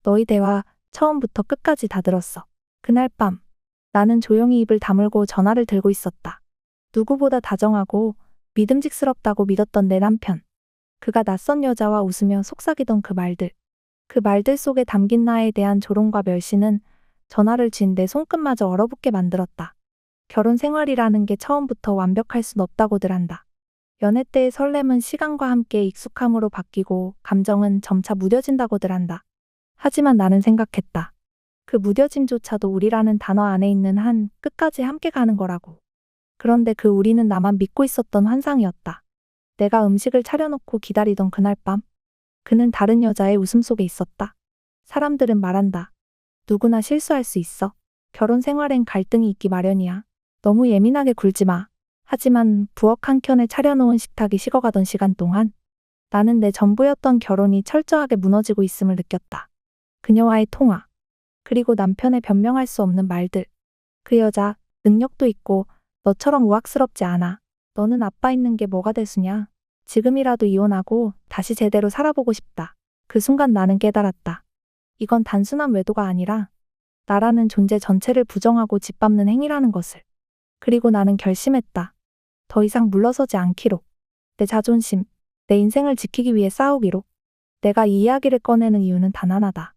너희 대화 처음부터 끝까지 다 들었어. 그날 밤, 나는 조용히 입을 다물고 전화를 들고 있었다. 누구보다 다정하고 믿음직스럽다고 믿었던 내 남편. 그가 낯선 여자와 웃으며 속삭이던 그 말들. 그 말들 속에 담긴 나에 대한 조롱과 멸시는 전화를 쥔 내 손끝마저 얼어붙게 만들었다. 결혼 생활이라는 게 처음부터 완벽할 순 없다고들 한다. 연애 때의 설렘은 시간과 함께 익숙함으로 바뀌고 감정은 점차 무뎌진다고들 한다. 하지만 나는 생각했다. 그 무뎌짐조차도 우리라는 단어 안에 있는 한 끝까지 함께 가는 거라고. 그런데 그 우리는 나만 믿고 있었던 환상이었다. 내가 음식을 차려놓고 기다리던 그날 밤, 그는 다른 여자의 웃음 속에 있었다. 사람들은 말한다. 누구나 실수할 수 있어. 결혼 생활엔 갈등이 있기 마련이야. 너무 예민하게 굴지 마. 하지만 부엌 한켠에 차려놓은 식탁이 식어가던 시간 동안 나는 내 전부였던 결혼이 철저하게 무너지고 있음을 느꼈다. 그녀와의 통화, 그리고 남편의 변명할 수 없는 말들. 그 여자, 능력도 있고 너처럼 우악스럽지 않아. 너는 아빠 있는 게 뭐가 대수냐. 지금이라도 이혼하고 다시 제대로 살아보고 싶다. 그 순간 나는 깨달았다. 이건 단순한 외도가 아니라 나라는 존재 전체를 부정하고 짓밟는 행위라는 것을. 그리고 나는 결심했다. 더 이상 물러서지 않기로. 내 자존심, 내 인생을 지키기 위해 싸우기로. 내가 이 이야기를 꺼내는 이유는 단 하나다.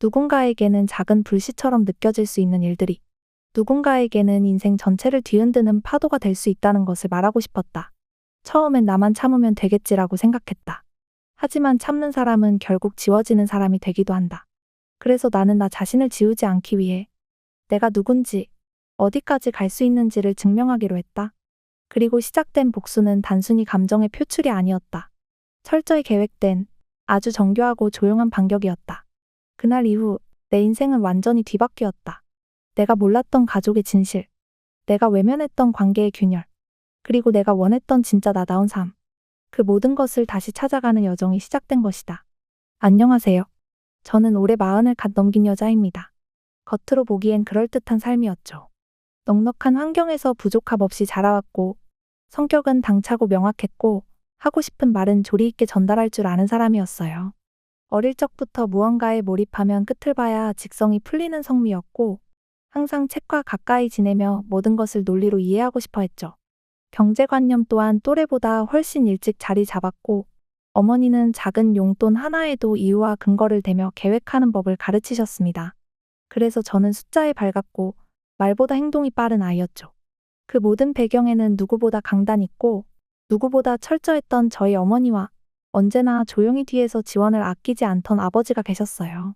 누군가에게는 작은 불씨처럼 느껴질 수 있는 일들이 누군가에게는 인생 전체를 뒤흔드는 파도가 될 수 있다는 것을 말하고 싶었다. 처음엔 나만 참으면 되겠지라고 생각했다. 하지만 참는 사람은 결국 지워지는 사람이 되기도 한다. 그래서 나는 나 자신을 지우지 않기 위해 내가 누군지, 어디까지 갈 수 있는지를 증명하기로 했다. 그리고 시작된 복수는 단순히 감정의 표출이 아니었다. 철저히 계획된, 아주 정교하고 조용한 반격이었다. 그날 이후 내 인생은 완전히 뒤바뀌었다. 내가 몰랐던 가족의 진실, 내가 외면했던 관계의 균열, 그리고 내가 원했던 진짜 나다운 삶. 그 모든 것을 다시 찾아가는 여정이 시작된 것이다. 안녕하세요. 저는 올해 40을 갓 넘긴 여자입니다. 겉으로 보기엔 그럴듯한 삶이었죠. 넉넉한 환경에서 부족함 없이 자라왔고, 성격은 당차고 명확했고, 하고 싶은 말은 조리 있게 전달할 줄 아는 사람이었어요. 어릴 적부터 무언가에 몰입하면 끝을 봐야 직성이 풀리는 성미였고, 항상 책과 가까이 지내며 모든 것을 논리로 이해하고 싶어 했죠. 경제관념 또한 또래보다 훨씬 일찍 자리 잡았고, 어머니는 작은 용돈 하나에도 이유와 근거를 대며 계획하는 법을 가르치셨습니다. 그래서 저는 숫자에 밝았고, 말보다 행동이 빠른 아이였죠. 그 모든 배경에는 누구보다 강단 있고, 누구보다 철저했던 저희 어머니와 언제나 조용히 뒤에서 지원을 아끼지 않던 아버지가 계셨어요.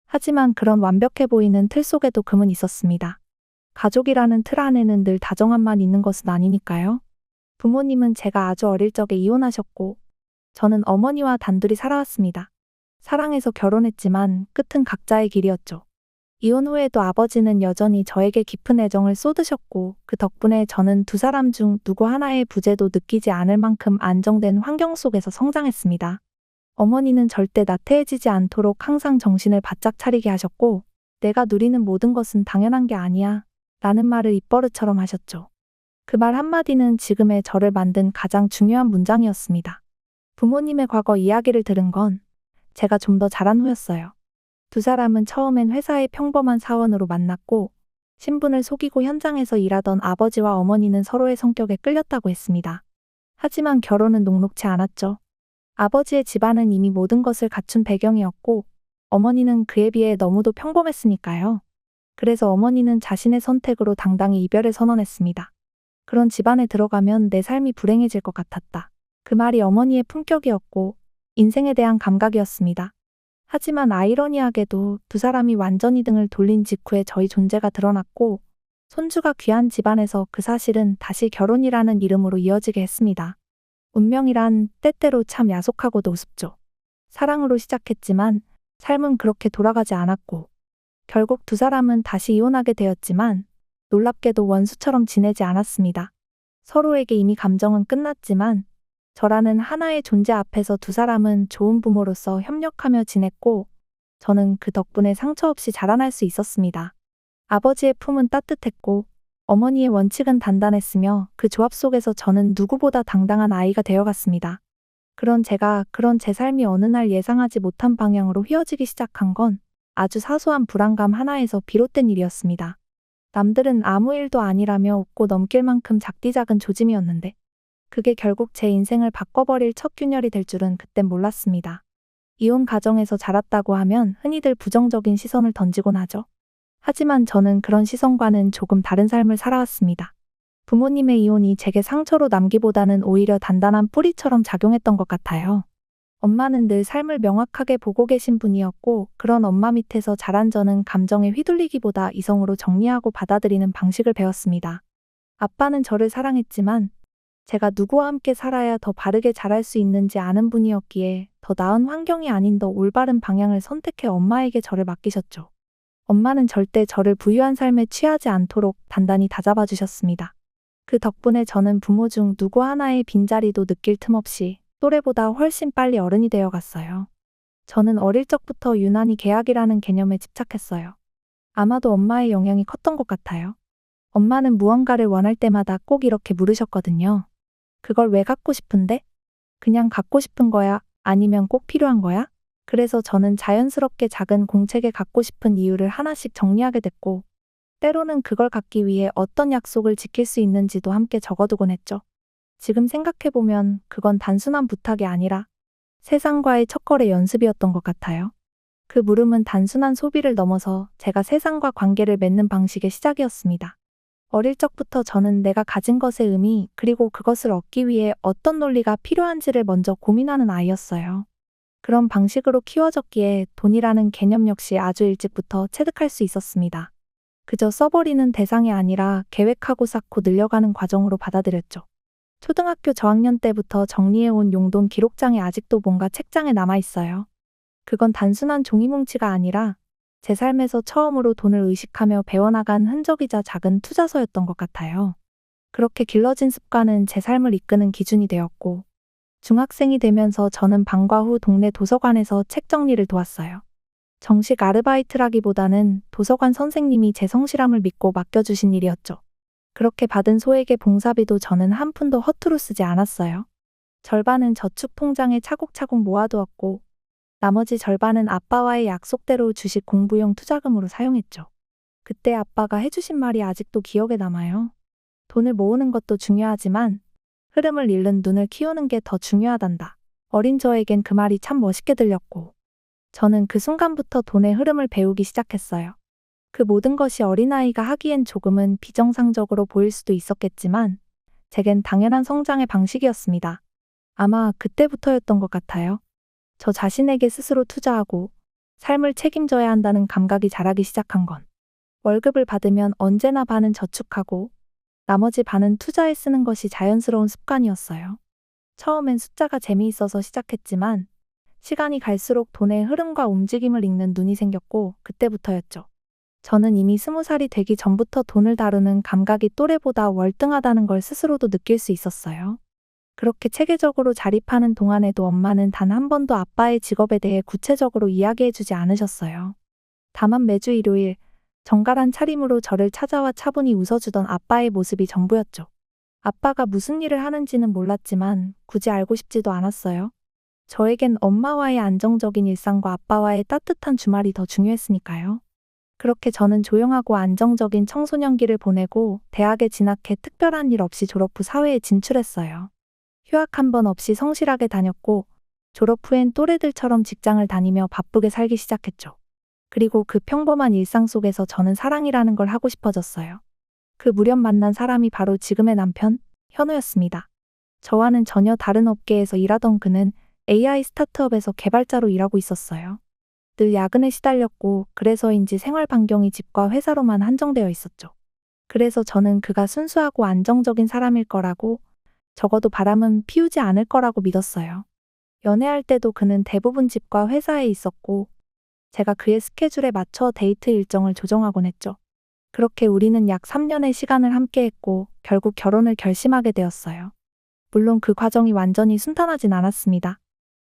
하지만 그런 완벽해 보이는 틀 속에도 금은 있었습니다. 가족이라는 틀 안에는 늘 다정함만 있는 것은 아니니까요. 부모님은 제가 아주 어릴 적에 이혼하셨고, 저는 어머니와 단둘이 살아왔습니다. 사랑해서 결혼했지만 끝은 각자의 길이었죠. 이혼 후에도 아버지는 여전히 저에게 깊은 애정을 쏟으셨고, 그 덕분에 저는 두 사람 중 누구 하나의 부재도 느끼지 않을 만큼 안정된 환경 속에서 성장했습니다. 어머니는 절대 나태해지지 않도록 항상 정신을 바짝 차리게 하셨고, 내가 누리는 모든 것은 당연한 게 아니야 라는 말을 입버릇처럼 하셨죠. 그 말 한마디는 지금의 저를 만든 가장 중요한 문장이었습니다. 부모님의 과거 이야기를 들은 건 제가 좀 더 자란 후였어요. 두 사람은 처음엔 회사의 평범한 사원으로 만났고, 신분을 속이고 현장에서 일하던 아버지와 어머니는 서로의 성격에 끌렸다고 했습니다. 하지만 결혼은 녹록치 않았죠. 아버지의 집안은 이미 모든 것을 갖춘 배경이었고, 어머니는 그에 비해 너무도 평범했으니까요. 그래서 어머니는 자신의 선택으로 당당히 이별을 선언했습니다. 그런 집안에 들어가면 내 삶이 불행해질 것 같았다. 그 말이 어머니의 품격이었고, 인생에 대한 감각이었습니다. 하지만 아이러니하게도 두 사람이 완전히 등을 돌린 직후에 저희 존재가 드러났고, 손주가 귀한 집안에서 그 사실은 다시 결혼이라는 이름으로 이어지게 했습니다. 운명이란 때때로 참 야속하고도 우습죠. 사랑으로 시작했지만 삶은 그렇게 돌아가지 않았고, 결국 두 사람은 다시 이혼하게 되었지만 놀랍게도 원수처럼 지내지 않았습니다. 서로에게 이미 감정은 끝났지만 저라는 하나의 존재 앞에서 두 사람은 좋은 부모로서 협력하며 지냈고, 저는 그 덕분에 상처 없이 자라날 수 있었습니다. 아버지의 품은 따뜻했고 어머니의 원칙은 단단했으며, 그 조합 속에서 저는 누구보다 당당한 아이가 되어갔습니다. 그런 제 삶이 어느 날 예상하지 못한 방향으로 휘어지기 시작한 건 아주 사소한 불안감 하나에서 비롯된 일이었습니다. 남들은 아무 일도 아니라며 웃고 넘길 만큼 작디작은 조짐이었는데 그게 결국 제 인생을 바꿔버릴 첫 균열이 될 줄은 그땐 몰랐습니다. 이혼 가정에서 자랐다고 하면 흔히들 부정적인 시선을 던지곤 하죠. 하지만 저는 그런 시선과는 조금 다른 삶을 살아왔습니다. 부모님의 이혼이 제게 상처로 남기보다는 오히려 단단한 뿌리처럼 작용했던 것 같아요. 엄마는 늘 삶을 명확하게 보고 계신 분이었고 그런 엄마 밑에서 자란 저는 감정에 휘둘리기보다 이성으로 정리하고 받아들이는 방식을 배웠습니다. 아빠는 저를 사랑했지만 제가 누구와 함께 살아야 더 바르게 자랄 수 있는지 아는 분이었기에 더 나은 환경이 아닌 더 올바른 방향을 선택해 엄마에게 저를 맡기셨죠. 엄마는 절대 저를 부유한 삶에 취하지 않도록 단단히 다잡아 주셨습니다. 그 덕분에 저는 부모 중 누구 하나의 빈자리도 느낄 틈 없이 또래보다 훨씬 빨리 어른이 되어 갔어요. 저는 어릴 적부터 유난히 계약이라는 개념에 집착했어요. 아마도 엄마의 영향이 컸던 것 같아요. 엄마는 무언가를 원할 때마다 꼭 이렇게 물으셨거든요. 그걸 왜 갖고 싶은데? 그냥 갖고 싶은 거야? 아니면 꼭 필요한 거야? 그래서 저는 자연스럽게 작은 공책에 갖고 싶은 이유를 하나씩 정리하게 됐고, 때로는 그걸 갖기 위해 어떤 약속을 지킬 수 있는지도 함께 적어두곤 했죠. 지금 생각해보면 그건 단순한 부탁이 아니라 세상과의 첫걸의 연습이었던 것 같아요. 그 물음은 단순한 소비를 넘어서 제가 세상과 관계를 맺는 방식의 시작이었습니다. 어릴 적부터 저는 내가 가진 것의 의미 그리고 그것을 얻기 위해 어떤 논리가 필요한지를 먼저 고민하는 아이였어요. 그런 방식으로 키워졌기에 돈이라는 개념 역시 아주 일찍부터 체득할 수 있었습니다. 그저 써버리는 대상이 아니라 계획하고 쌓고 늘려가는 과정으로 받아들였죠. 초등학교 저학년 때부터 정리해온 용돈 기록장이 아직도 뭔가 책장에 남아있어요. 그건 단순한 종이뭉치가 아니라 제 삶에서 처음으로 돈을 의식하며 배워나간 흔적이자 작은 투자서였던 것 같아요. 그렇게 길러진 습관은 제 삶을 이끄는 기준이 되었고, 중학생이 되면서 저는 방과 후 동네 도서관에서 책 정리를 도왔어요. 정식 아르바이트라기보다는 도서관 선생님이 제 성실함을 믿고 맡겨주신 일이었죠. 그렇게 받은 소액의 봉사비도 저는 한 푼도 허투루 쓰지 않았어요. 절반은 저축 통장에 차곡차곡 모아두었고, 나머지 절반은 아빠와의 약속대로 주식 공부용 투자금으로 사용했죠. 그때 아빠가 해주신 말이 아직도 기억에 남아요. 돈을 모으는 것도 중요하지만 흐름을 잃는 눈을 키우는 게 더 중요하단다. 어린 저에겐 그 말이 참 멋있게 들렸고, 저는 그 순간부터 돈의 흐름을 배우기 시작했어요. 그 모든 것이 어린아이가 하기엔 조금은 비정상적으로 보일 수도 있었겠지만, 제겐 당연한 성장의 방식이었습니다. 아마 그때부터였던 것 같아요. 저 자신에게 스스로 투자하고 삶을 책임져야 한다는 감각이 자라기 시작한 건, 월급을 받으면 언제나 반은 저축하고 나머지 반은 투자에 쓰는 것이 자연스러운 습관이었어요. 처음엔 숫자가 재미있어서 시작했지만 시간이 갈수록 돈의 흐름과 움직임을 읽는 눈이 생겼고 그때부터였죠. 저는 이미 20살이 되기 전부터 돈을 다루는 감각이 또래보다 월등하다는 걸 스스로도 느낄 수 있었어요. 그렇게 체계적으로 자립하는 동안에도 엄마는 단 한 번도 아빠의 직업에 대해 구체적으로 이야기해주지 않으셨어요. 다만 매주 일요일, 정갈한 차림으로 저를 찾아와 차분히 웃어주던 아빠의 모습이 전부였죠. 아빠가 무슨 일을 하는지는 몰랐지만 굳이 알고 싶지도 않았어요. 저에겐 엄마와의 안정적인 일상과 아빠와의 따뜻한 주말이 더 중요했으니까요. 그렇게 저는 조용하고 안정적인 청소년기를 보내고 대학에 진학해 특별한 일 없이 졸업 후 사회에 진출했어요. 휴학 한 번 없이 성실하게 다녔고 졸업 후엔 또래들처럼 직장을 다니며 바쁘게 살기 시작했죠. 그리고 그 평범한 일상 속에서 저는 사랑이라는 걸 하고 싶어졌어요. 그 무렵 만난 사람이 바로 지금의 남편, 현우였습니다. 저와는 전혀 다른 업계에서 일하던 그는 AI 스타트업에서 개발자로 일하고 있었어요. 늘 야근에 시달렸고 그래서인지 생활 반경이 집과 회사로만 한정되어 있었죠. 그래서 저는 그가 순수하고 안정적인 사람일 거라고, 적어도 바람은 피우지 않을 거라고 믿었어요. 연애할 때도 그는 대부분 집과 회사에 있었고 제가 그의 스케줄에 맞춰 데이트 일정을 조정하곤 했죠. 그렇게 우리는 약 3년의 시간을 함께했고 결국 결혼을 결심하게 되었어요. 물론 그 과정이 완전히 순탄하진 않았습니다.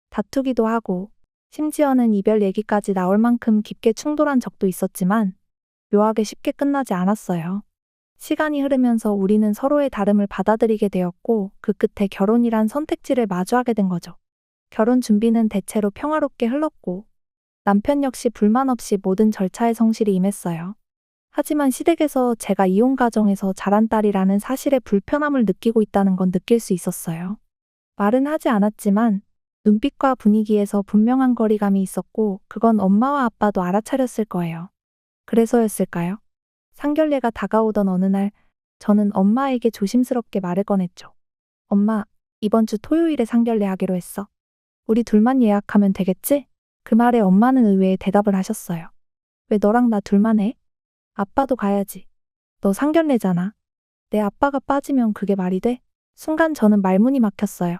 다투기도 하고 심지어는 이별 얘기까지 나올 만큼 깊게 충돌한 적도 있었지만 묘하게 쉽게 끝나지 않았어요. 시간이 흐르면서 우리는 서로의 다름을 받아들이게 되었고 그 끝에 결혼이란 선택지를 마주하게 된 거죠. 결혼 준비는 대체로 평화롭게 흘렀고 남편 역시 불만 없이 모든 절차에 성실히 임했어요. 하지만 시댁에서 제가 이혼 가정에서 자란 딸이라는 사실에 불편함을 느끼고 있다는 건 느낄 수 있었어요. 말은 하지 않았지만 눈빛과 분위기에서 분명한 거리감이 있었고 그건 엄마와 아빠도 알아차렸을 거예요. 그래서였을까요? 상견례가 다가오던 어느 날 저는 엄마에게 조심스럽게 말을 꺼냈죠. 엄마, 이번 주 토요일에 상견례 하기로 했어. 우리 둘만 예약하면 되겠지? 그 말에 엄마는 의외의 대답을 하셨어요. 왜 너랑 나 둘만 해? 아빠도 가야지. 너 상견례잖아. 내 아빠가 빠지면 그게 말이 돼? 순간 저는 말문이 막혔어요.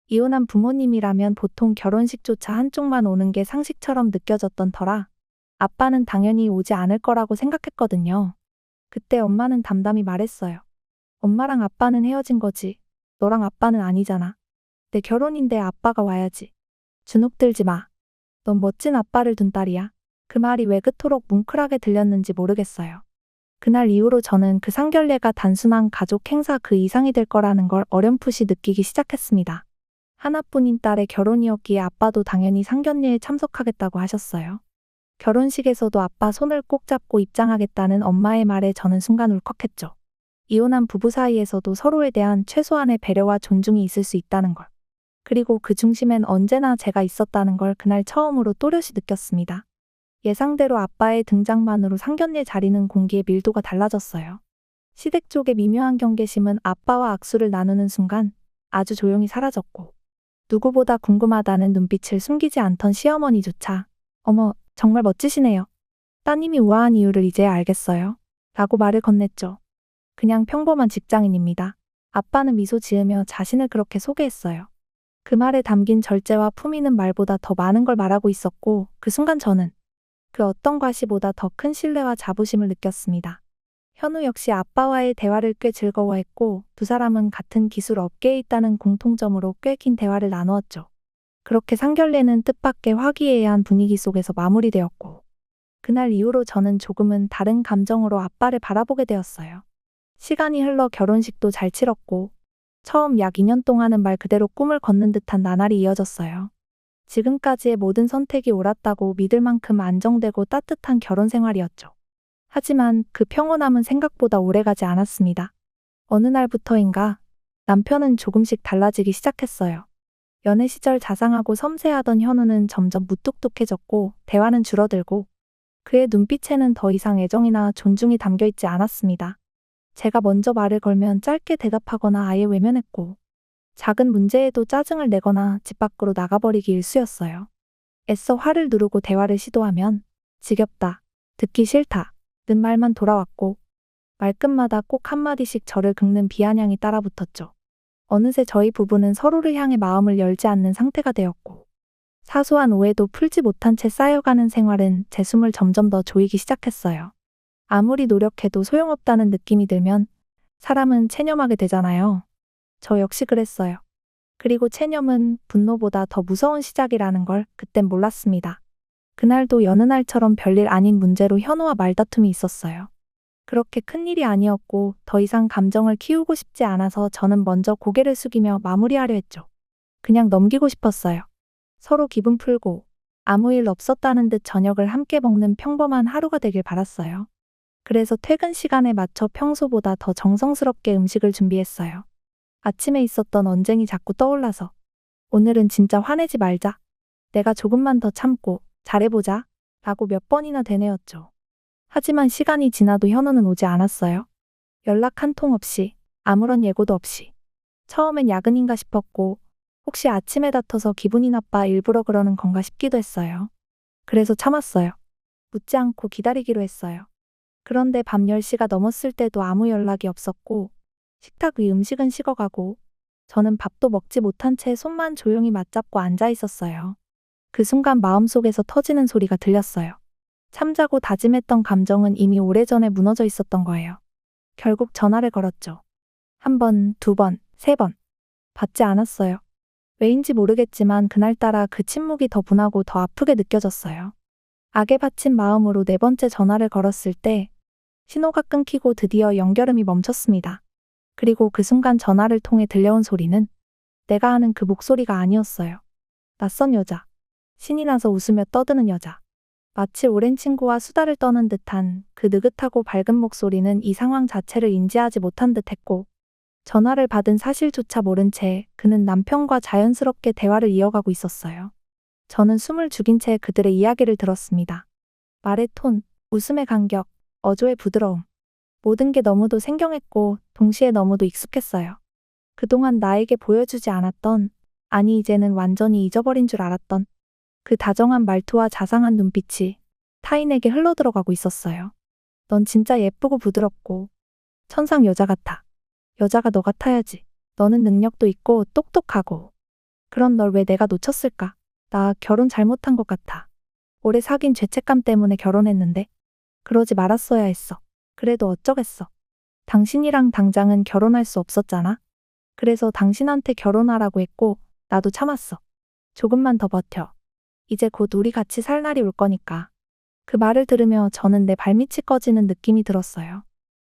이혼한 부모님이라면 보통 결혼식조차 한쪽만 오는 게 상식처럼 느껴졌던 터라 아빠는 당연히 오지 않을 거라고 생각했거든요. 그때 엄마는 담담히 말했어요. 엄마랑 아빠는 헤어진 거지. 너랑 아빠는 아니잖아. 내 결혼인데 아빠가 와야지. 주눅 들지 마. 넌 멋진 아빠를 둔 딸이야. 그 말이 왜 그토록 뭉클하게 들렸는지 모르겠어요. 그날 이후로 저는 그 상견례가 단순한 가족 행사 그 이상이 될 거라는 걸 어렴풋이 느끼기 시작했습니다. 하나뿐인 딸의 결혼이었기에 아빠도 당연히 상견례에 참석하겠다고 하셨어요. 결혼식에서도 아빠 손을 꼭 잡고 입장하겠다는 엄마의 말에 저는 순간 울컥했죠. 이혼한 부부 사이에서도 서로에 대한 최소한의 배려와 존중이 있을 수 있다는 걸. 그리고 그 중심엔 언제나 제가 있었다는 걸 그날 처음으로 또렷이 느꼈습니다. 예상대로 아빠의 등장만으로 상견례 자리는 공기의 밀도가 달라졌어요. 시댁 쪽의 미묘한 경계심은 아빠와 악수를 나누는 순간 아주 조용히 사라졌고 누구보다 궁금하다는 눈빛을 숨기지 않던 시어머니조차 어머, 정말 멋지시네요. 따님이 우아한 이유를 이제야 알겠어요. 라고 말을 건넸죠. 그냥 평범한 직장인입니다. 아빠는 미소 지으며 자신을 그렇게 소개했어요. 그 말에 담긴 절제와 품 있는 말보다 더 많은 걸 말하고 있었고 그 순간 저는 그 어떤 과시보다 더 큰 신뢰와 자부심을 느꼈습니다. 현우 역시 아빠와의 대화를 꽤 즐거워했고 두 사람은 같은 기술 업계에 있다는 공통점으로 꽤 긴 대화를 나누었죠. 그렇게 상견례는 뜻밖의 화기애애한 분위기 속에서 마무리되었고 그날 이후로 저는 조금은 다른 감정으로 아빠를 바라보게 되었어요. 시간이 흘러 결혼식도 잘 치렀고 처음 약 2년 동안은 말 그대로 꿈을 걷는 듯한 나날이 이어졌어요. 지금까지의 모든 선택이 옳았다고 믿을 만큼 안정되고 따뜻한 결혼 생활이었죠. 하지만 그 평온함은 생각보다 오래가지 않았습니다. 어느 날부터인가 남편은 조금씩 달라지기 시작했어요. 연애 시절 자상하고 섬세하던 현우는 점점 무뚝뚝해졌고 대화는 줄어들고 그의 눈빛에는 더 이상 애정이나 존중이 담겨있지 않았습니다. 제가 먼저 말을 걸면 짧게 대답하거나 아예 외면했고 작은 문제에도 짜증을 내거나 집 밖으로 나가버리기 일쑤였어요. 애써 화를 누르고 대화를 시도하면 지겹다, 듣기 싫다 는 말만 돌아왔고 말끝마다 꼭 한마디씩 저를 긁는 비아냥이 따라붙었죠. 어느새 저희 부부는 서로를 향해 마음을 열지 않는 상태가 되었고 사소한 오해도 풀지 못한 채 쌓여가는 생활은 제 숨을 점점 더 조이기 시작했어요. 아무리 노력해도 소용없다는 느낌이 들면 사람은 체념하게 되잖아요. 저 역시 그랬어요. 그리고 체념은 분노보다 더 무서운 시작이라는 걸 그땐 몰랐습니다. 그날도 여느 날처럼 별일 아닌 문제로 현우와 말다툼이 있었어요. 그렇게 큰일이 아니었고 더 이상 감정을 키우고 싶지 않아서 저는 먼저 고개를 숙이며 마무리하려 했죠. 그냥 넘기고 싶었어요. 서로 기분 풀고 아무 일 없었다는 듯 저녁을 함께 먹는 평범한 하루가 되길 바랐어요. 그래서 퇴근 시간에 맞춰 평소보다 더 정성스럽게 음식을 준비했어요. 아침에 있었던 언쟁이 자꾸 떠올라서 오늘은 진짜 화내지 말자. 내가 조금만 더 참고 잘해보자. 라고 몇 번이나 되뇌었죠. 하지만 시간이 지나도 현우는 오지 않았어요. 연락 한 통 없이 아무런 예고도 없이. 처음엔 야근인가 싶었고 혹시 아침에 다퉈서 기분이 나빠 일부러 그러는 건가 싶기도 했어요. 그래서 참았어요. 묻지 않고 기다리기로 했어요. 그런데 밤 10시가 넘었을 때도 아무 연락이 없었고 식탁 위 음식은 식어가고 저는 밥도 먹지 못한 채 손만 조용히 맞잡고 앉아 있었어요. 그 순간 마음속에서 터지는 소리가 들렸어요. 참자고 다짐했던 감정은 이미 오래전에 무너져 있었던 거예요. 결국 전화를 걸었죠. 1번, 2번, 3번. 받지 않았어요. 왜인지 모르겠지만 그날따라 그 침묵이 더 분하고 더 아프게 느껴졌어요. 악에 바친 마음으로 4번째 전화를 걸었을 때 신호가 끊기고 드디어 연결음이 멈췄습니다. 그리고 그 순간 전화를 통해 들려온 소리는 내가 아는 그 목소리가 아니었어요. 낯선 여자. 신이 나서 웃으며 떠드는 여자. 마치 오랜 친구와 수다를 떠는 듯한 그 느긋하고 밝은 목소리는 이 상황 자체를 인지하지 못한 듯했고, 전화를 받은 사실조차 모른 채 그는 남편과 자연스럽게 대화를 이어가고 있었어요. 저는 숨을 죽인 채 그들의 이야기를 들었습니다. 말의 톤, 웃음의 간격, 어조의 부드러움. 모든 게 너무도 생경했고 동시에 너무도 익숙했어요. 그동안 나에게 보여주지 않았던, 아니 이제는 완전히 잊어버린 줄 알았던 그 다정한 말투와 자상한 눈빛이 타인에게 흘러들어가고 있었어요. 넌 진짜 예쁘고 부드럽고 천상 여자 같아. 여자가 너 같아야지. 너는 능력도 있고 똑똑하고. 그런 널 왜 내가 놓쳤을까? 나 결혼 잘못한 것 같아. 오래 사귄 죄책감 때문에 결혼했는데 그러지 말았어야 했어. 그래도 어쩌겠어. 당신이랑 당장은 결혼할 수 없었잖아. 그래서 당신한테 결혼하라고 했고 나도 참았어. 조금만 더 버텨. 이제 곧 우리 같이 살 날이 올 거니까. 그 말을 들으며 저는 내 발밑이 꺼지는 느낌이 들었어요.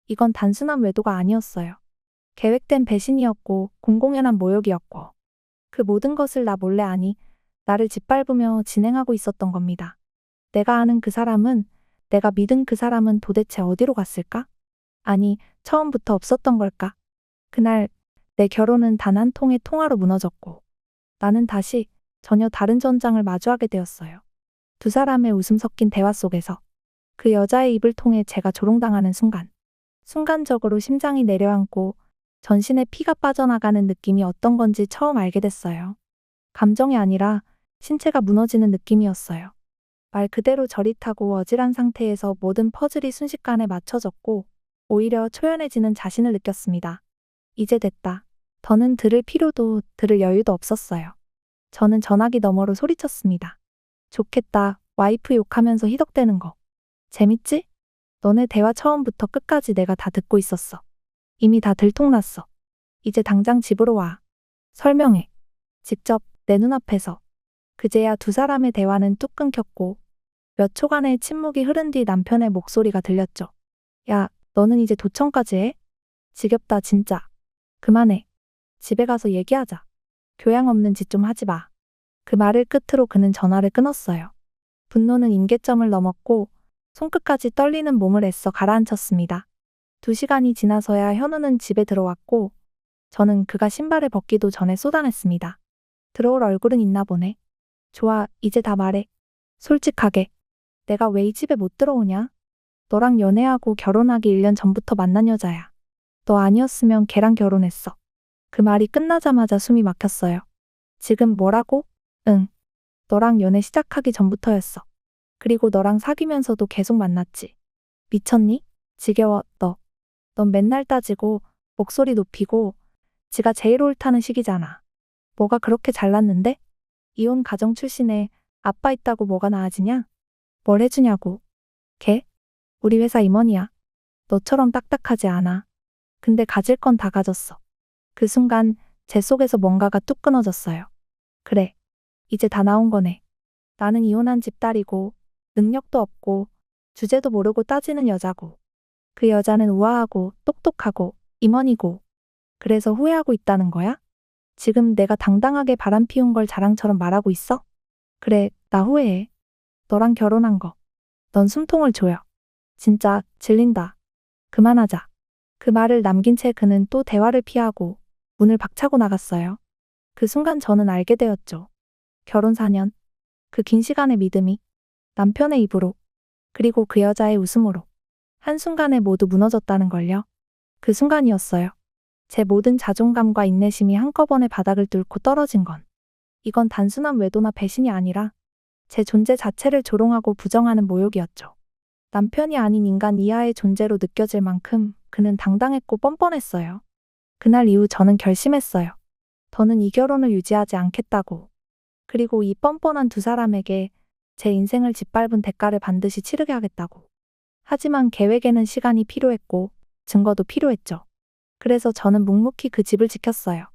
이건 단순한 외도가 아니었어요. 계획된 배신이었고 공공연한 모욕이었고 그 모든 것을 나 몰래 아니 나를 짓밟으며 진행하고 있었던 겁니다. 내가 아는 그 사람은, 내가 믿은 그 사람은 도대체 어디로 갔을까? 아니, 처음부터 없었던 걸까? 그날 내 결혼은 단 한 통의 통화로 무너졌고 나는 다시 전혀 다른 전장을 마주하게 되었어요. 두 사람의 웃음 섞인 대화 속에서 그 여자의 입을 통해 제가 조롱당하는 순간, 순간적으로 심장이 내려앉고 전신에 피가 빠져나가는 느낌이 어떤 건지 처음 알게 됐어요. 감정이 아니라 신체가 무너지는 느낌이었어요. 말 그대로 저릿하고 어질한 상태에서 모든 퍼즐이 순식간에 맞춰졌고 오히려 초연해지는 자신을 느꼈습니다. 이제 됐다. 더는 들을 필요도 들을 여유도 없었어요. 저는 전화기 너머로 소리쳤습니다. 좋겠다. 와이프 욕하면서 희덕대는 거. 재밌지? 너네 대화 처음부터 끝까지 내가 다 듣고 있었어. 이미 다 들통났어. 이제 당장 집으로 와. 설명해. 직접 내 눈앞에서. 그제야 두 사람의 대화는 뚝 끊겼고 몇 초간의 침묵이 흐른 뒤 남편의 목소리가 들렸죠. 야, 너는 이제 도청까지 해? 지겹다 진짜. 그만해. 집에 가서 얘기하자. 교양 없는 짓 좀 하지 마. 그 말을 끝으로 그는 전화를 끊었어요. 분노는 임계점을 넘었고 손끝까지 떨리는 몸을 애써 가라앉혔습니다. 2시간이 지나서야 현우는 집에 들어왔고 저는 그가 신발을 벗기도 전에 쏟아냈습니다. 들어올 얼굴은 있나 보네. 좋아, 이제 다 말해. 솔직하게. 내가 왜 이 집에 못 들어오냐? 너랑 연애하고 결혼하기 1년 전부터 만난 여자야. 너 아니었으면 걔랑 결혼했어. 그 말이 끝나자마자 숨이 막혔어요. 지금 뭐라고? 응. 너랑 연애 시작하기 전부터였어. 그리고 너랑 사귀면서도 계속 만났지. 미쳤니? 지겨워, 너. 넌 맨날 따지고, 목소리 높이고, 지가 제일 옳다는 식이잖아. 뭐가 그렇게 잘났는데? 이혼 가정 출신에 아빠 있다고 뭐가 나아지냐? 뭘 해주냐고. 걔? 우리 회사 임원이야. 너처럼 딱딱하지 않아. 근데 가질 건 다 가졌어. 그 순간 제 속에서 뭔가가 뚝 끊어졌어요. 그래. 이제 다 나온 거네. 나는 이혼한 집딸이고 능력도 없고 주제도 모르고 따지는 여자고 그 여자는 우아하고 똑똑하고 임원이고 그래서 후회하고 있다는 거야? 지금 내가 당당하게 바람 피운 걸 자랑처럼 말하고 있어? 그래, 나 후회해. 너랑 결혼한 거. 넌 숨통을 조여. 진짜 질린다. 그만하자. 그 말을 남긴 채 그는 또 대화를 피하고 문을 박차고 나갔어요. 그 순간 저는 알게 되었죠. 결혼 4년. 그 긴 시간의 믿음이 남편의 입으로 그리고 그 여자의 웃음으로 한순간에 모두 무너졌다는 걸요. 그 순간이었어요. 제 모든 자존감과 인내심이 한꺼번에 바닥을 뚫고 떨어진 건. 이건 단순한 외도나 배신이 아니라 제 존재 자체를 조롱하고 부정하는 모욕이었죠. 남편이 아닌 인간 이하의 존재로 느껴질 만큼 그는 당당했고 뻔뻔했어요. 그날 이후 저는 결심했어요. 더는 이 결혼을 유지하지 않겠다고. 그리고 이 뻔뻔한 두 사람에게 제 인생을 짓밟은 대가를 반드시 치르게 하겠다고. 하지만 계획에는 시간이 필요했고 증거도 필요했죠. 그래서 저는 묵묵히 그 집을 지켰어요.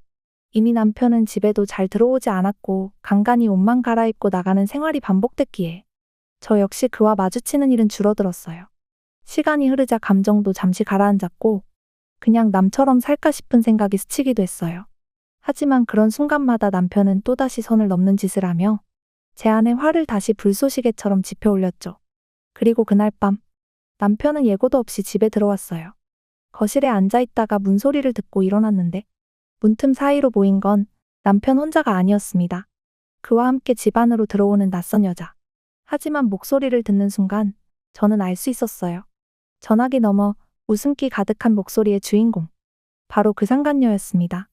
이미 남편은 집에도 잘 들어오지 않았고 간간히 옷만 갈아입고 나가는 생활이 반복됐기에 저 역시 그와 마주치는 일은 줄어들었어요. 시간이 흐르자 감정도 잠시 가라앉았고 그냥 남처럼 살까 싶은 생각이 스치기도 했어요. 하지만 그런 순간마다 남편은 또다시 선을 넘는 짓을 하며 제 안에 화를 다시 불쏘시개처럼 지펴 올렸죠. 그리고 그날 밤 남편은 예고도 없이 집에 들어왔어요. 거실에 앉아있다가 문소리를 듣고 일어났는데 문틈 사이로 보인 건 남편 혼자가 아니었습니다. 그와 함께 집 안으로 들어오는 낯선 여자. 하지만 목소리를 듣는 순간 저는 알 수 있었어요. 전화기 너머 웃음기 가득한 목소리의 주인공. 바로 그 상간녀였습니다.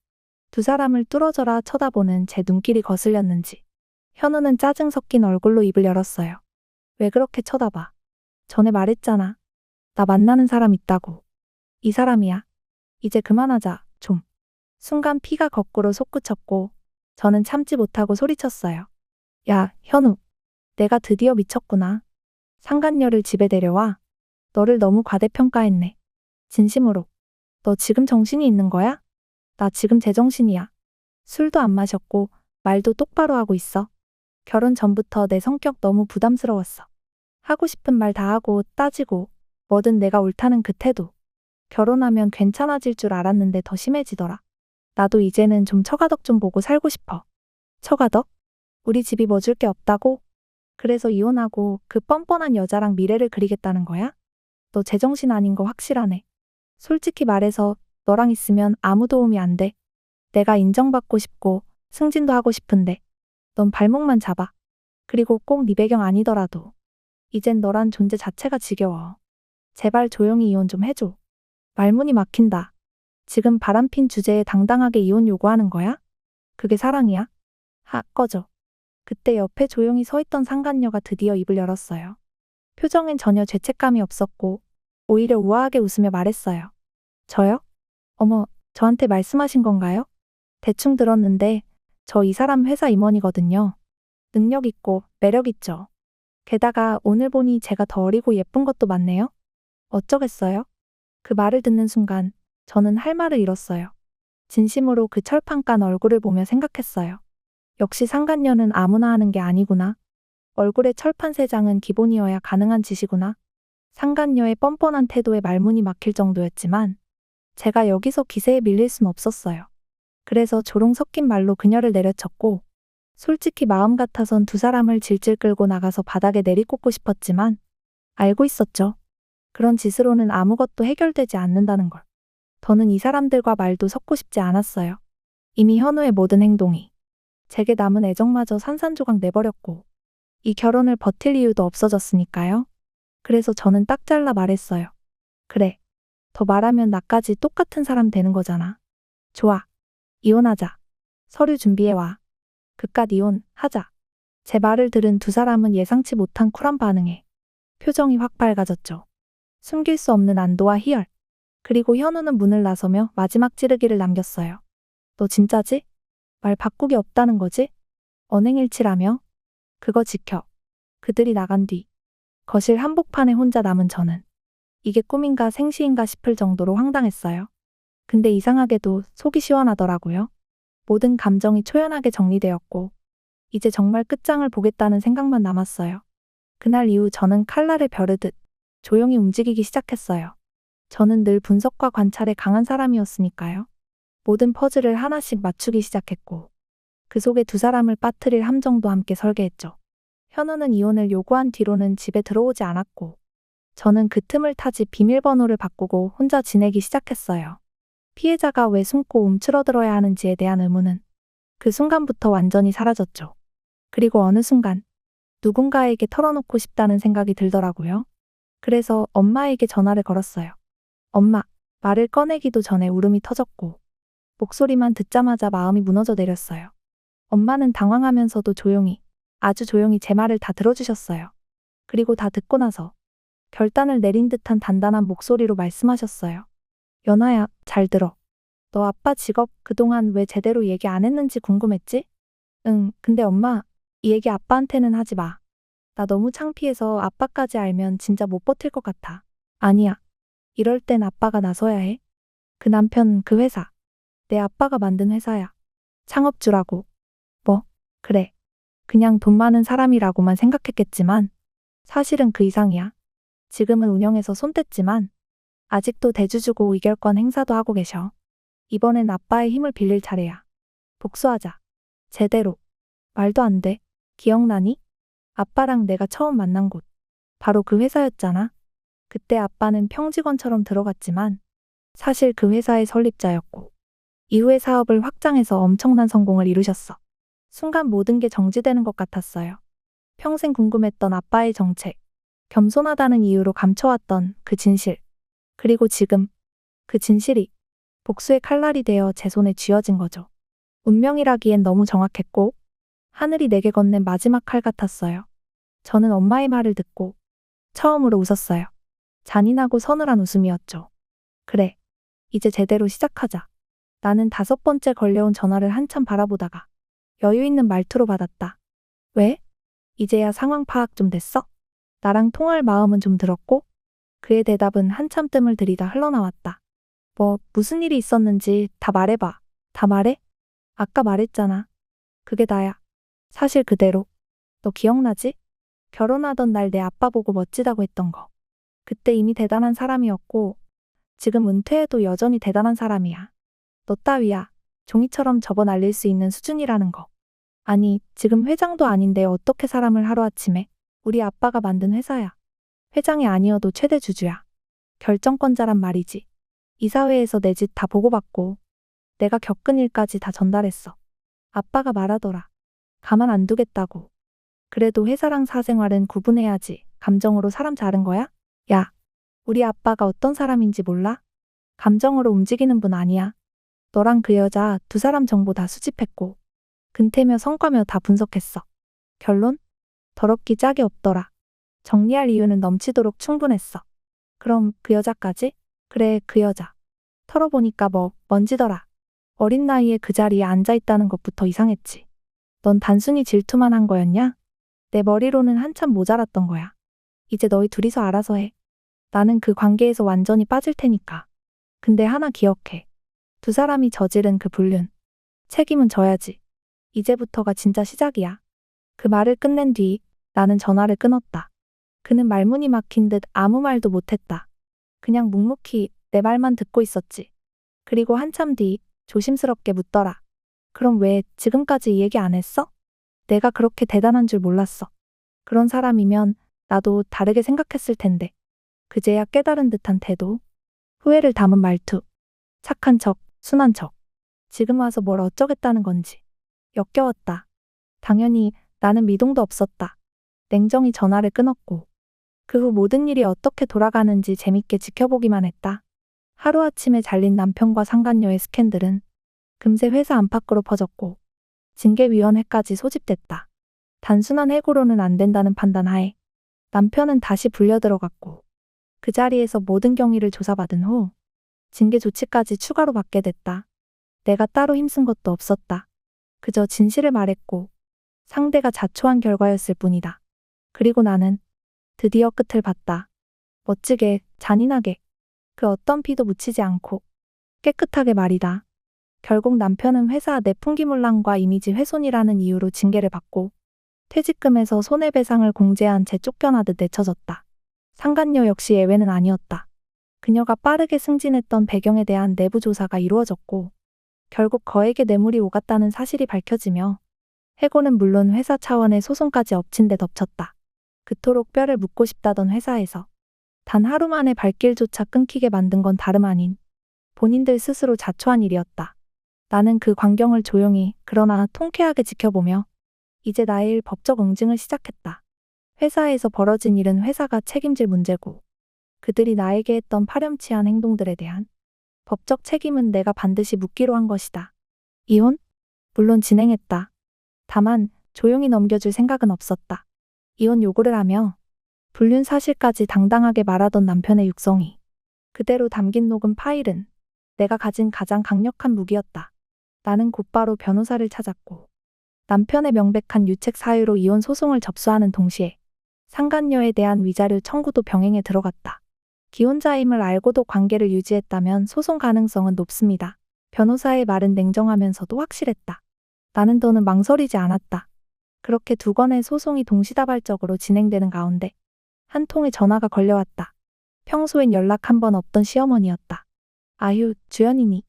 두 사람을 뚫어져라 쳐다보는 제 눈길이 거슬렸는지 현우는 짜증 섞인 얼굴로 입을 열었어요. 왜 그렇게 쳐다봐? 전에 말했잖아. 나 만나는 사람 있다고. 이 사람이야. 이제 그만하자, 좀. 순간 피가 거꾸로 솟구쳤고 저는 참지 못하고 소리쳤어요. 야, 현우. 내가 드디어 미쳤구나. 상간녀를 집에 데려와. 너를 너무 과대평가했네. 진심으로. 너 지금 정신이 있는 거야? 나 지금 제정신이야. 술도 안 마셨고 말도 똑바로 하고 있어. 결혼 전부터 내 성격 너무 부담스러웠어. 하고 싶은 말 다 하고 따지고 뭐든 내가 옳다는 그 태도. 결혼하면 괜찮아질 줄 알았는데 더 심해지더라. 나도 이제는 좀 처가덕 좀 보고 살고 싶어. 처가덕? 우리 집이 뭐 줄 게 없다고? 그래서 이혼하고 그 뻔뻔한 여자랑 미래를 그리겠다는 거야? 너 제정신 아닌 거 확실하네. 솔직히 말해서 너랑 있으면 아무 도움이 안 돼. 내가 인정받고 싶고 승진도 하고 싶은데 넌 발목만 잡아. 그리고 꼭 네 배경 아니더라도 이젠 너란 존재 자체가 지겨워. 제발 조용히 이혼 좀 해줘. 말문이 막힌다. 지금 바람핀 주제에 당당하게 이혼 요구하는 거야? 그게 사랑이야? 꺼져. 그때 옆에 조용히 서 있던 상간녀가 드디어 입을 열었어요. 표정엔 전혀 죄책감이 없었고 오히려 우아하게 웃으며 말했어요. 저요? 어머, 저한테 말씀하신 건가요? 대충 들었는데 저 이 사람 회사 임원이거든요. 능력 있고 매력 있죠. 게다가 오늘 보니 제가 더 어리고 예쁜 것도 많네요. 어쩌겠어요? 그 말을 듣는 순간 저는 할 말을 잃었어요. 진심으로 그 철판 깐 얼굴을 보며 생각했어요. 역시 상간녀는 아무나 하는 게 아니구나. 얼굴에 철판 3장은 기본이어야 가능한 짓이구나. 상간녀의 뻔뻔한 태도에 말문이 막힐 정도였지만 제가 여기서 기세에 밀릴 순 없었어요. 그래서 조롱 섞인 말로 그녀를 내려쳤고 솔직히 마음 같아선 두 사람을 질질 끌고 나가서 바닥에 내리꽂고 싶었지만 알고 있었죠. 그런 짓으로는 아무것도 해결되지 않는다는 걸. 더는 이 사람들과 말도 섞고 싶지 않았어요. 이미 현우의 모든 행동이 제게 남은 애정마저 산산조각 내버렸고 이 결혼을 버틸 이유도 없어졌으니까요. 그래서 저는 딱 잘라 말했어요. 그래. 더 말하면 나까지 똑같은 사람 되는 거잖아. 좋아. 이혼하자. 서류 준비해와. 그깟 이혼 하자. 제 말을 들은 두 사람은 예상치 못한 쿨한 반응에 표정이 확 밝아졌죠. 숨길 수 없는 안도와 희열. 그리고 현우는 문을 나서며 마지막 찌르기를 남겼어요. 너 진짜지? 말 바꾸기 없다는 거지? 언행일치라며? 그거 지켜. 그들이 나간 뒤 거실 한복판에 혼자 남은 저는 이게 꿈인가 생시인가 싶을 정도로 황당했어요. 근데 이상하게도 속이 시원하더라고요. 모든 감정이 초연하게 정리되었고 이제 정말 끝장을 보겠다는 생각만 남았어요. 그날 이후 저는 칼날을 벼르듯 조용히 움직이기 시작했어요. 저는 늘 분석과 관찰에 강한 사람이었으니까요. 모든 퍼즐을 하나씩 맞추기 시작했고 그 속에 두 사람을 빠뜨릴 함정도 함께 설계했죠. 현우는 이혼을 요구한 뒤로는 집에 들어오지 않았고 저는 그 틈을 타지 비밀번호를 바꾸고 혼자 지내기 시작했어요. 피해자가 왜 숨고 움츠러들어야 하는지에 대한 의문은 그 순간부터 완전히 사라졌죠. 그리고 어느 순간 누군가에게 털어놓고 싶다는 생각이 들더라고요. 그래서 엄마에게 전화를 걸었어요. 엄마, 말을 꺼내기도 전에 울음이 터졌고 목소리만 듣자마자 마음이 무너져 내렸어요. 엄마는 당황하면서도 조용히, 아주 조용히 제 말을 다 들어주셨어요. 그리고 다 듣고 나서 결단을 내린 듯한 단단한 목소리로 말씀하셨어요. 연아야, 잘 들어. 너 아빠 직업 그동안 왜 제대로 얘기 안 했는지 궁금했지? 응, 근데 엄마, 이 얘기 아빠한테는 하지 마. 나 너무 창피해서 아빠까지 알면 진짜 못 버틸 것 같아. 아니야. 이럴 땐 아빠가 나서야 해. 그 남편, 그 회사. 내 아빠가 만든 회사야. 창업주라고. 뭐, 그래. 그냥 돈 많은 사람이라고만 생각했겠지만 사실은 그 이상이야. 지금은 운영에서 손 뗐지만 아직도 대주주고 의결권 행사도 하고 계셔. 이번엔 아빠의 힘을 빌릴 차례야. 복수하자. 제대로. 말도 안 돼. 기억나니? 아빠랑 내가 처음 만난 곳. 바로 그 회사였잖아. 그때 아빠는 평직원처럼 들어갔지만 사실 그 회사의 설립자였고 이후에 사업을 확장해서 엄청난 성공을 이루셨어. 순간 모든 게 정지되는 것 같았어요. 평생 궁금했던 아빠의 정책, 겸손하다는 이유로 감춰왔던 그 진실, 그리고 지금 그 진실이 복수의 칼날이 되어 제 손에 쥐어진 거죠. 운명이라기엔 너무 정확했고 하늘이 내게 건넨 마지막 칼 같았어요. 저는 엄마의 말을 듣고 처음으로 웃었어요. 잔인하고 서늘한 웃음이었죠. 그래, 이제 제대로 시작하자. 나는 5번째 걸려온 전화를 한참 바라보다가 여유 있는 말투로 받았다. 왜? 이제야 상황 파악 좀 됐어? 나랑 통화할 마음은 좀 들었고? 그의 대답은 한참 뜸을 들이다 흘러나왔다. 무슨 일이 있었는지 다 말해봐. 다 말해? 아까 말했잖아. 그게 다야. 사실 그대로. 너 기억나지? 결혼하던 날 내 아빠 보고 멋지다고 했던 거. 그때 이미 대단한 사람이었고 지금 은퇴해도 여전히 대단한 사람이야. 너 따위야. 종이처럼 접어 날릴 수 있는 수준이라는 거. 아니, 지금 회장도 아닌데 어떻게 사람을 하루아침에? 우리 아빠가 만든 회사야. 회장이 아니어도 최대 주주야. 결정권자란 말이지. 이사회에서 내 짓 다 보고받고 내가 겪은 일까지 다 전달했어. 아빠가 말하더라. 가만 안 두겠다고. 그래도 회사랑 사생활은 구분해야지. 감정으로 사람 자른 거야? 야, 우리 아빠가 어떤 사람인지 몰라? 감정으로 움직이는 분 아니야. 너랑 그 여자 2사람 정보 다 수집했고 근태며 성과며 다 분석했어. 결론? 더럽기 짝이 없더라. 정리할 이유는 넘치도록 충분했어. 그럼 그 여자까지? 그래, 그 여자. 털어보니까 먼지더라. 어린 나이에 그 자리에 앉아있다는 것부터 이상했지. 넌 단순히 질투만 한 거였냐? 내 머리로는 한참 모자랐던 거야. 이제 너희 둘이서 알아서 해. 나는 그 관계에서 완전히 빠질 테니까. 근데 하나 기억해. 2사람이 저지른 그 불륜. 책임은 져야지. 이제부터가 진짜 시작이야. 그 말을 끝낸 뒤 나는 전화를 끊었다. 그는 말문이 막힌 듯 아무 말도 못했다. 그냥 묵묵히 내 말만 듣고 있었지. 그리고 한참 뒤 조심스럽게 묻더라. 그럼 왜 지금까지 이 얘기 안 했어? 내가 그렇게 대단한 줄 몰랐어. 그런 사람이면 나도 다르게 생각했을 텐데. 그제야 깨달은 듯한 태도, 후회를 담은 말투, 착한 척, 순한 척. 지금 와서 뭘 어쩌겠다는 건지. 역겨웠다. 당연히 나는 미동도 없었다. 냉정히 전화를 끊었고 그 후 모든 일이 어떻게 돌아가는지 재밌게 지켜보기만 했다. 하루아침에 잘린 남편과 상간녀의 스캔들은 금세 회사 안팎으로 퍼졌고 징계위원회까지 소집됐다. 단순한 해고로는 안 된다는 판단하에 남편은 다시 불려들어갔고 그 자리에서 모든 경위를 조사받은 후 징계 조치까지 추가로 받게 됐다. 내가 따로 힘쓴 것도 없었다. 그저 진실을 말했고 상대가 자초한 결과였을 뿐이다. 그리고 나는 드디어 끝을 봤다. 멋지게, 잔인하게, 그 어떤 피도 묻히지 않고 깨끗하게 말이다. 결국 남편은 회사 내 풍기물랑과 이미지 훼손이라는 이유로 징계를 받고 퇴직금에서 손해배상을 공제한 채 쫓겨나듯 내쳐졌다. 상간녀 역시 예외는 아니었다. 그녀가 빠르게 승진했던 배경에 대한 내부 조사가 이루어졌고 결국 거액의 뇌물이 오갔다는 사실이 밝혀지며 해고는 물론 회사 차원의 소송까지 엎친 데 덮쳤다. 그토록 뼈를 묻고 싶다던 회사에서 단 하루 만에 발길조차 끊기게 만든 건 다름 아닌 본인들 스스로 자초한 일이었다. 나는 그 광경을 조용히 그러나 통쾌하게 지켜보며 이제 나의 일 법적 응징을 시작했다. 회사에서 벌어진 일은 회사가 책임질 문제고 그들이 나에게 했던 파렴치한 행동들에 대한 법적 책임은 내가 반드시 묻기로 한 것이다. 이혼? 물론 진행했다. 다만 조용히 넘겨줄 생각은 없었다. 이혼 요구를 하며 불륜 사실까지 당당하게 말하던 남편의 육성이 그대로 담긴 녹음 파일은 내가 가진 가장 강력한 무기였다. 나는 곧바로 변호사를 찾았고 남편의 명백한 유책 사유로 이혼 소송을 접수하는 동시에 상간녀에 대한 위자료 청구도 병행에 들어갔다. 기혼자임을 알고도 관계를 유지했다면 소송 가능성은 높습니다. 변호사의 말은 냉정하면서도 확실했다. 나는 더는 망설이지 않았다. 그렇게 2건의 소송이 동시다발적으로 진행되는 가운데 한 통의 전화가 걸려왔다. 평소엔 연락 한 번 없던 시어머니였다. 아휴, 주연이니.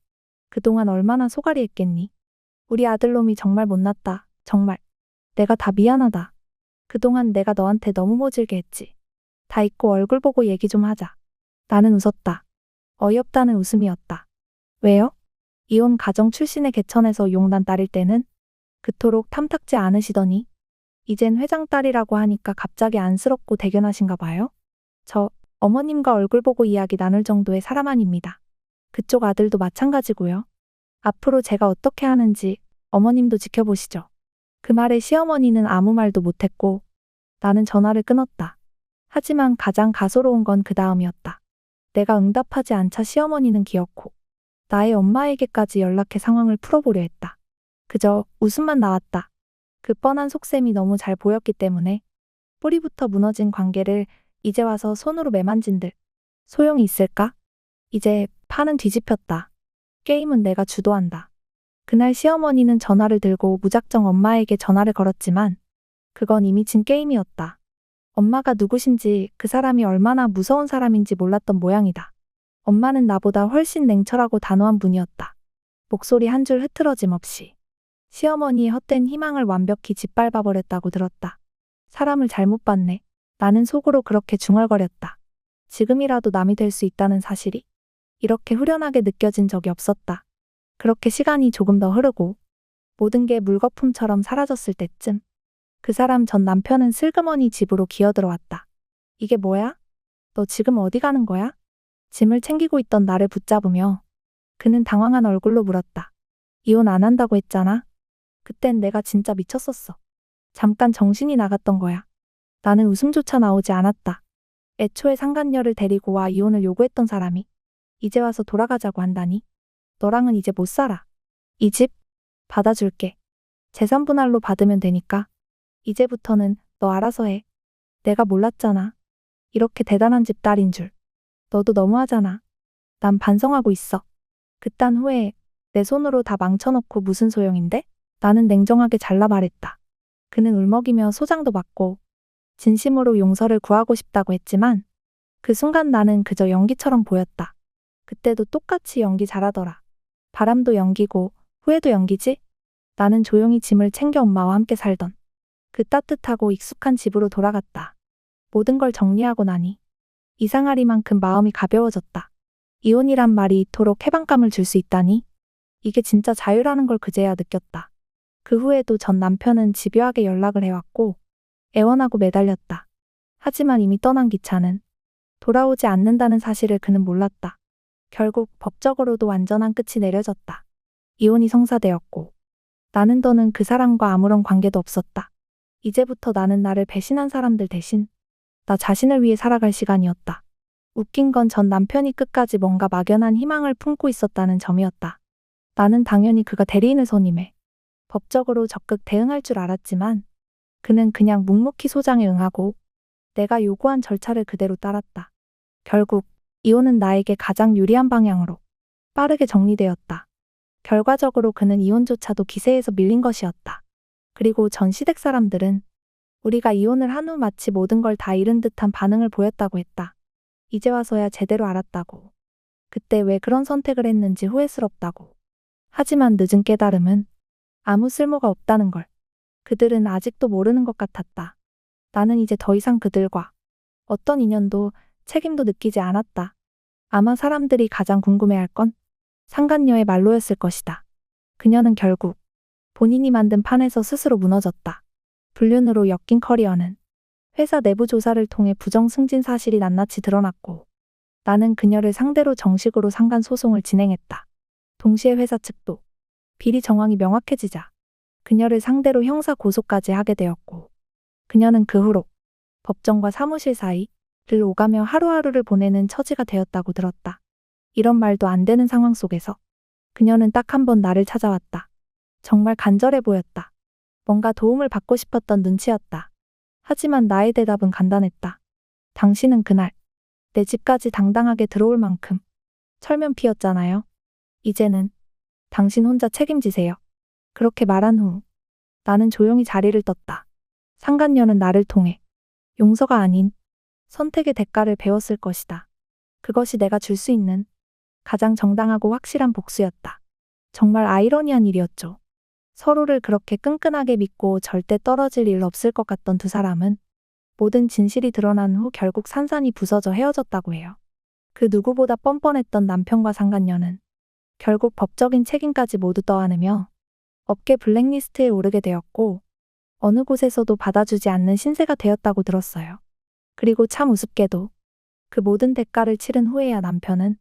그동안 얼마나 소갈이 했겠니? 우리 아들놈이 정말 못났다. 정말. 내가 다 미안하다. 그동안 내가 너한테 너무 모질게 했지. 다 잊고 얼굴 보고 얘기 좀 하자. 나는 웃었다. 어이없다는 웃음이었다. 왜요? 이혼 가정 출신의 개천에서 용난 딸일 때는 그토록 탐탁지 않으시더니 이젠 회장 딸이라고 하니까 갑자기 안쓰럽고 대견하신가 봐요? 저 어머님과 얼굴 보고 이야기 나눌 정도의 사람 아닙니다. 그쪽 아들도 마찬가지고요. 앞으로 제가 어떻게 하는지 어머님도 지켜보시죠. 그 말에 시어머니는 아무 말도 못했고 나는 전화를 끊었다. 하지만 가장 가소로운 건 그 다음이었다. 내가 응답하지 않자 시어머니는 기어코 나의 엄마에게까지 연락해 상황을 풀어보려 했다. 그저 웃음만 나왔다. 그 뻔한 속셈이 너무 잘 보였기 때문에 뿌리부터 무너진 관계를 이제 와서 손으로 매만진들 소용이 있을까? 이제 판은 뒤집혔다. 게임은 내가 주도한다. 그날 시어머니는 전화를 들고 무작정 엄마에게 전화를 걸었지만 그건 이미 진 게임이었다. 엄마가 누구신지 그 사람이 얼마나 무서운 사람인지 몰랐던 모양이다. 엄마는 나보다 훨씬 냉철하고 단호한 분이었다. 목소리 한 줄 흐트러짐 없이. 시어머니의 헛된 희망을 완벽히 짓밟아버렸다고 들었다. 사람을 잘못 봤네. 나는 속으로 그렇게 중얼거렸다. 지금이라도 남이 될 수 있다는 사실이 이렇게 후련하게 느껴진 적이 없었다. 그렇게 시간이 조금 더 흐르고 모든 게 물거품처럼 사라졌을 때쯤 그 사람 전 남편은 슬그머니 집으로 기어들어왔다. 이게 뭐야? 너 지금 어디 가는 거야? 짐을 챙기고 있던 나를 붙잡으며 그는 당황한 얼굴로 물었다. 이혼 안 한다고 했잖아. 그땐 내가 진짜 미쳤었어. 잠깐 정신이 나갔던 거야. 나는 웃음조차 나오지 않았다. 애초에 상간녀를 데리고 와 이혼을 요구했던 사람이 이제 와서 돌아가자고 한다니. 너랑은 이제 못 살아. 이 집 받아줄게. 재산 분할로 받으면 되니까. 이제부터는 너 알아서 해. 내가 몰랐잖아. 이렇게 대단한 집 딸인 줄. 너도 너무하잖아. 난 반성하고 있어. 그딴 후에 내 손으로 다 망쳐놓고 무슨 소용인데? 나는 냉정하게 잘라 말했다. 그는 울먹이며 소장도 받고 진심으로 용서를 구하고 싶다고 했지만 그 순간 나는 그저 연기처럼 보였다. 그때도 똑같이 연기 잘하더라. 바람도 연기고 후회도 연기지? 나는 조용히 짐을 챙겨 엄마와 함께 살던 그 따뜻하고 익숙한 집으로 돌아갔다. 모든 걸 정리하고 나니 이상하리만큼 마음이 가벼워졌다. 이혼이란 말이 이토록 해방감을 줄 수 있다니? 이게 진짜 자유라는 걸 그제야 느꼈다. 그 후에도 전 남편은 집요하게 연락을 해왔고 애원하고 매달렸다. 하지만 이미 떠난 기차는 돌아오지 않는다는 사실을 그는 몰랐다. 결국 법적으로도 완전한 끝이 내려졌다. 이혼이 성사되었고 나는 더는 그 사람과 아무런 관계도 없었다. 이제부터 나는 나를 배신한 사람들 대신 나 자신을 위해 살아갈 시간이었다. 웃긴 건 전 남편이 끝까지 뭔가 막연한 희망을 품고 있었다는 점이었다. 나는 당연히 그가 대리인을 선임해 법적으로 적극 대응할 줄 알았지만 그는 그냥 묵묵히 소장에 응하고 내가 요구한 절차를 그대로 따랐다. 결국 이혼은 나에게 가장 유리한 방향으로 빠르게 정리되었다. 결과적으로 그는 이혼조차도 기세에서 밀린 것이었다. 그리고 전 시댁 사람들은 우리가 이혼을 한 후 마치 모든 걸 다 잃은 듯한 반응을 보였다고 했다. 이제 와서야 제대로 알았다고. 그때 왜 그런 선택을 했는지 후회스럽다고. 하지만 늦은 깨달음은 아무 쓸모가 없다는 걸 그들은 아직도 모르는 것 같았다. 나는 이제 더 이상 그들과 어떤 인연도 책임도 느끼지 않았다. 아마 사람들이 가장 궁금해할 건 상간녀의 말로였을 것이다. 그녀는 결국 본인이 만든 판에서 스스로 무너졌다. 불륜으로 엮인 커리어는 회사 내부 조사를 통해 부정 승진 사실이 낱낱이 드러났고 나는 그녀를 상대로 정식으로 상간 소송을 진행했다. 동시에 회사 측도 비리 정황이 명확해지자 그녀를 상대로 형사 고소까지 하게 되었고 그녀는 그 후로 법정과 사무실 사이를 오가며 하루하루를 보내는 처지가 되었다고 들었다. 이런 말도 안 되는 상황 속에서 그녀는 딱 한 번 나를 찾아왔다. 정말 간절해 보였다. 뭔가 도움을 받고 싶었던 눈치였다. 하지만 나의 대답은 간단했다. 당신은 그날 내 집까지 당당하게 들어올 만큼 철면 피었잖아요. 이제는 당신 혼자 책임지세요. 그렇게 말한 후 나는 조용히 자리를 떴다. 상간녀는 나를 통해 용서가 아닌 선택의 대가를 배웠을 것이다. 그것이 내가 줄 수 있는 가장 정당하고 확실한 복수였다. 정말 아이러니한 일이었죠. 서로를 그렇게 끈끈하게 믿고 절대 떨어질 일 없을 것 같던 두 사람은 모든 진실이 드러난 후 결국 산산이 부서져 헤어졌다고 해요. 그 누구보다 뻔뻔했던 남편과 상간녀는 결국 법적인 책임까지 모두 떠안으며 업계 블랙리스트에 오르게 되었고 어느 곳에서도 받아주지 않는 신세가 되었다고 들었어요. 그리고 참 우습게도 그 모든 대가를 치른 후에야 남편은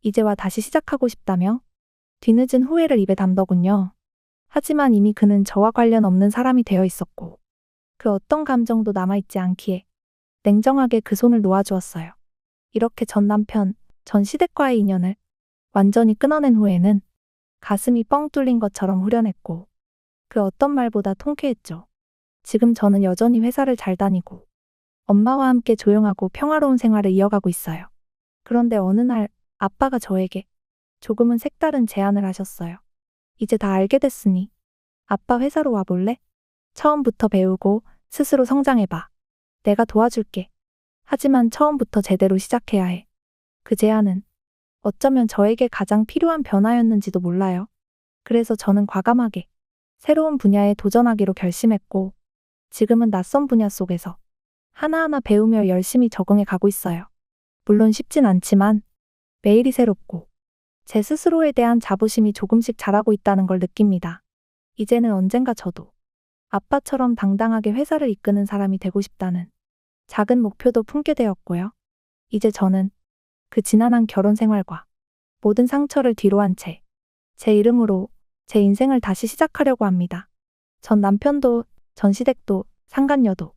이제와 다시 시작하고 싶다며 뒤늦은 후회를 입에 담더군요. 하지만 이미 그는 저와 관련 없는 사람이 되어 있었고 그 어떤 감정도 남아있지 않기에 냉정하게 그 손을 놓아주었어요. 이렇게 전 남편, 전 시댁과의 인연을 완전히 끊어낸 후에는 가슴이 뻥 뚫린 것처럼 후련했고 그 어떤 말보다 통쾌했죠. 지금 저는 여전히 회사를 잘 다니고 엄마와 함께 조용하고 평화로운 생활을 이어가고 있어요. 그런데 어느 날 아빠가 저에게 조금은 색다른 제안을 하셨어요. 이제 다 알게 됐으니 아빠 회사로 와볼래? 처음부터 배우고 스스로 성장해봐. 내가 도와줄게. 하지만 처음부터 제대로 시작해야 해. 그 제안은 어쩌면 저에게 가장 필요한 변화였는지도 몰라요. 그래서 저는 과감하게 새로운 분야에 도전하기로 결심했고 지금은 낯선 분야 속에서 하나하나 배우며 열심히 적응해 가고 있어요. 물론 쉽진 않지만 매일이 새롭고 제 스스로에 대한 자부심이 조금씩 자라고 있다는 걸 느낍니다. 이제는 언젠가 저도 아빠처럼 당당하게 회사를 이끄는 사람이 되고 싶다는 작은 목표도 품게 되었고요. 이제 저는 그 지난한 결혼 생활과 모든 상처를 뒤로한 채 제 이름으로 제 인생을 다시 시작하려고 합니다. 전 남편도, 전 시댁도, 상간녀도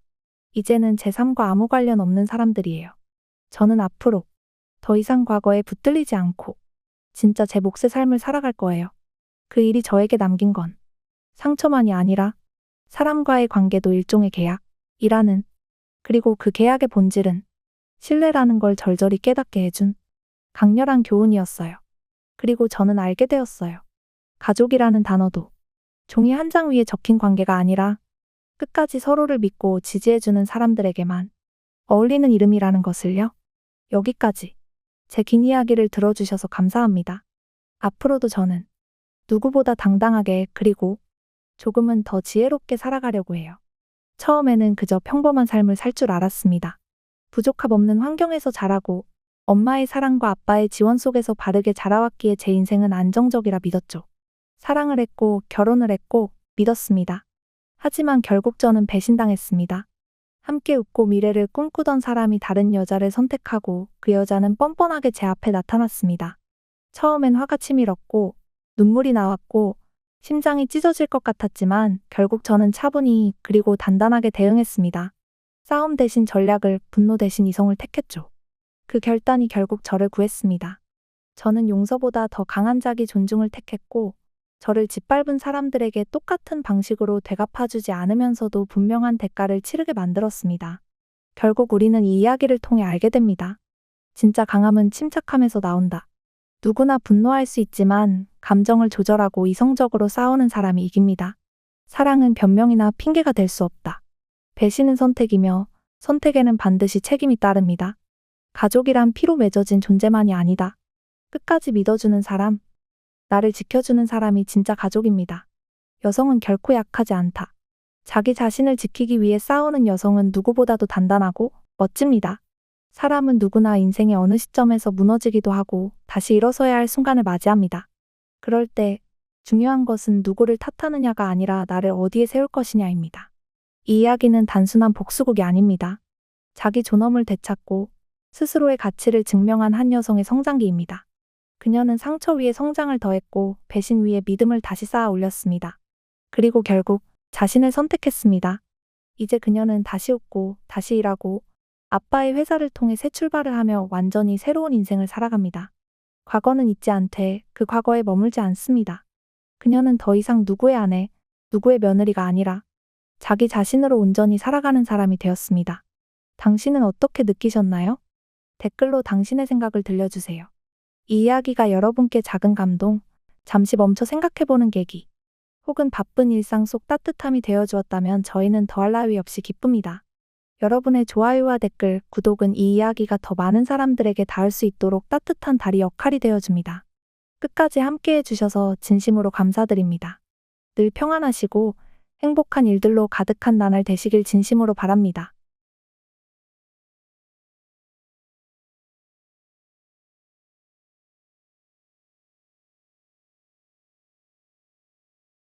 이제는 제 삶과 아무 관련 없는 사람들이에요. 저는 앞으로 더 이상 과거에 붙들리지 않고 진짜 제 몫의 삶을 살아갈 거예요. 그 일이 저에게 남긴 건 상처만이 아니라 사람과의 관계도 일종의 계약이라는, 그리고 그 계약의 본질은 신뢰라는 걸 절절히 깨닫게 해준 강렬한 교훈이었어요. 그리고 저는 알게 되었어요. 가족이라는 단어도 종이 한 장 위에 적힌 관계가 아니라 끝까지 서로를 믿고 지지해주는 사람들에게만 어울리는 이름이라는 것을요. 여기까지 제 긴 이야기를 들어주셔서 감사합니다. 앞으로도 저는 누구보다 당당하게 그리고 조금은 더 지혜롭게 살아가려고 해요. 처음에는 그저 평범한 삶을 살 줄 알았습니다. 부족함 없는 환경에서 자라고 엄마의 사랑과 아빠의 지원 속에서 바르게 자라왔기에 제 인생은 안정적이라 믿었죠. 사랑을 했고 결혼을 했고 믿었습니다. 하지만 결국 저는 배신당했습니다. 함께 웃고 미래를 꿈꾸던 사람이 다른 여자를 선택하고 그 여자는 뻔뻔하게 제 앞에 나타났습니다. 처음엔 화가 치밀었고 눈물이 나왔고 심장이 찢어질 것 같았지만 결국 저는 차분히 그리고 단단하게 대응했습니다. 싸움 대신 전략을, 분노 대신 이성을 택했죠. 그 결단이 결국 저를 구했습니다. 저는 용서보다 더 강한 자기 존중을 택했고 저를 짓밟은 사람들에게 똑같은 방식으로 되갚아주지 않으면서도 분명한 대가를 치르게 만들었습니다. 결국 우리는 이 이야기를 통해 알게 됩니다. 진짜 강함은 침착함에서 나온다. 누구나 분노할 수 있지만 감정을 조절하고 이성적으로 싸우는 사람이 이깁니다. 사랑은 변명이나 핑계가 될 수 없다. 배신은 선택이며 선택에는 반드시 책임이 따릅니다. 가족이란 피로 맺어진 존재만이 아니다. 끝까지 믿어주는 사람, 나를 지켜주는 사람이 진짜 가족입니다. 여성은 결코 약하지 않다. 자기 자신을 지키기 위해 싸우는 여성은 누구보다도 단단하고 멋집니다. 사람은 누구나 인생의 어느 시점에서 무너지기도 하고 다시 일어서야 할 순간을 맞이합니다. 그럴 때 중요한 것은 누구를 탓하느냐가 아니라 나를 어디에 세울 것이냐입니다. 이 이야기는 단순한 복수극이 아닙니다. 자기 존엄을 되찾고 스스로의 가치를 증명한 한 여성의 성장기입니다. 그녀는 상처 위에 성장을 더했고 배신 위에 믿음을 다시 쌓아 올렸습니다. 그리고 결국 자신을 선택했습니다. 이제 그녀는 다시 웃고 다시 일하고 아빠의 회사를 통해 새 출발을 하며 완전히 새로운 인생을 살아갑니다. 과거는 잊지 않되 그 과거에 머물지 않습니다. 그녀는 더 이상 누구의 아내, 누구의 며느리가 아니라 자기 자신으로 온전히 살아가는 사람이 되었습니다. 당신은 어떻게 느끼셨나요? 댓글로 당신의 생각을 들려주세요. 이 이야기가 여러분께 작은 감동, 잠시 멈춰 생각해보는 계기, 혹은 바쁜 일상 속 따뜻함이 되어주었다면 저희는 더할 나위 없이 기쁩니다. 여러분의 좋아요와 댓글, 구독은 이 이야기가 더 많은 사람들에게 닿을 수 있도록 따뜻한 다리 역할이 되어줍니다. 끝까지 함께해 주셔서 진심으로 감사드립니다. 늘 평안하시고 행복한 일들로 가득한 나날 되시길 진심으로 바랍니다.